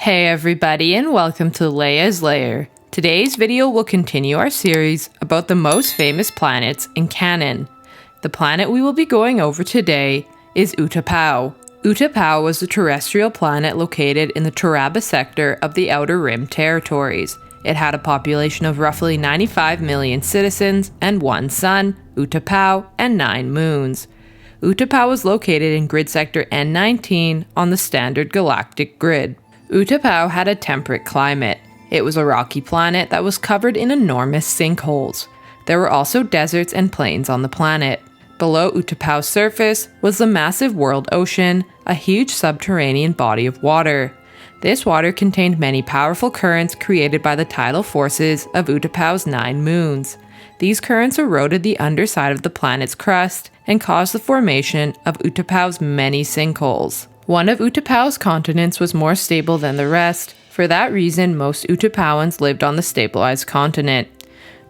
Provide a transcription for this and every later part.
Hey everybody, and welcome to Leia's Lair. Today's video will continue our series about the most famous planets in Canon. The planet we will be going over today is Utapau. Utapau was a terrestrial planet located in the Taraba sector of the Outer Rim territories. It had a population of roughly 95 million citizens and one sun, Utapau, and 9 moons. Utapau was located in grid sector N19 on the standard galactic grid. Utapau had a temperate climate. It was a rocky planet that was covered in enormous sinkholes. There were also deserts and plains on the planet. Below Utapau's surface was the massive world ocean, a huge subterranean body of water. This water contained many powerful currents created by the tidal forces of Utapau's 9 moons. These currents eroded the underside of the planet's crust and caused the formation of Utapau's many sinkholes. One of Utapau's continents was more stable than the rest. For that reason, most Utapauans lived on the stabilized continent.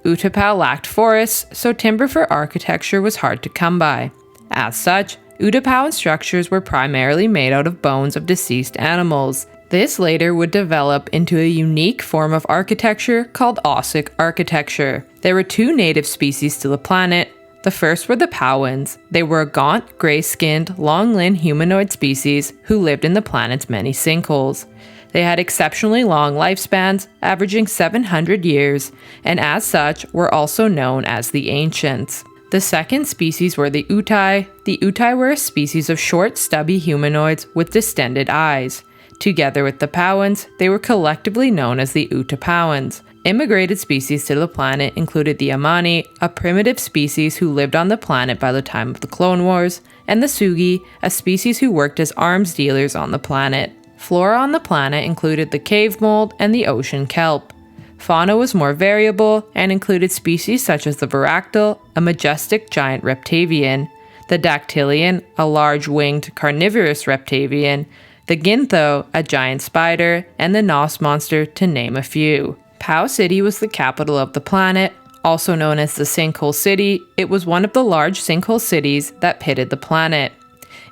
Utapau lacked forests, so timber for architecture was hard to come by. As such, Utapauan structures were primarily made out of bones of deceased animals. This later would develop into a unique form of architecture called Ossic architecture. There were 2 native species to the planet. The first were the Pauans. They were a gaunt, gray-skinned, long-limbed humanoid species who lived in the planet's many sinkholes. They had exceptionally long lifespans, averaging 700 years, and as such were also known as the Ancients. The second species were the Utai. The Utai were a species of short, stubby humanoids with distended eyes. Together with the Pauans, they were collectively known as the Utapauans. Immigrated species to the planet included the Amani, a primitive species who lived on the planet by the time of the Clone Wars, and the Sugi, a species who worked as arms dealers on the planet. Flora on the planet included the cave mold and the ocean kelp. Fauna was more variable and included species such as the Varactyl, a majestic giant reptilian, the Dactylian, a large winged carnivorous reptilian, the Gintho, a giant spider, and the Nos monster, to name a few. Pow City was the capital of the planet. Also known as the Sinkhole City, it was one of the large sinkhole cities that pitted the planet.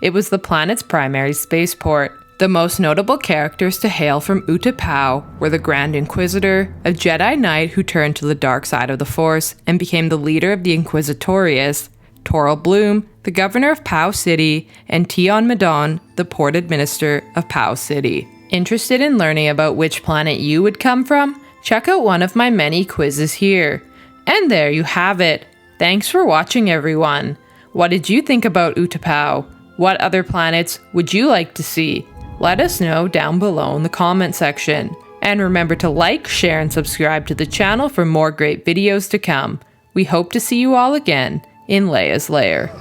It was the planet's primary spaceport. The most notable characters to hail from Utapau were the Grand Inquisitor, a Jedi Knight who turned to the dark side of the Force and became the leader of the Inquisitorius, Toril Bloom, the governor of Pow City, and Tion Medon, the port administrator of Pow City. Interested in learning about which planet you would come from? Check out one of my many quizzes here. And there you have it. Thanks for watching, everyone. What did you think about Utapau? What other planets would you like to see? Let us know down below in the comment section. And remember to like, share, and subscribe to the channel for more great videos to come. We hope to see you all again in Leia's Lair.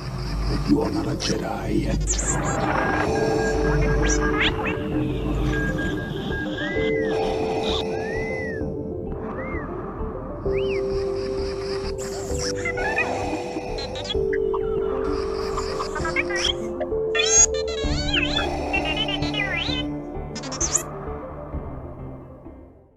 You are not a Jedi yet.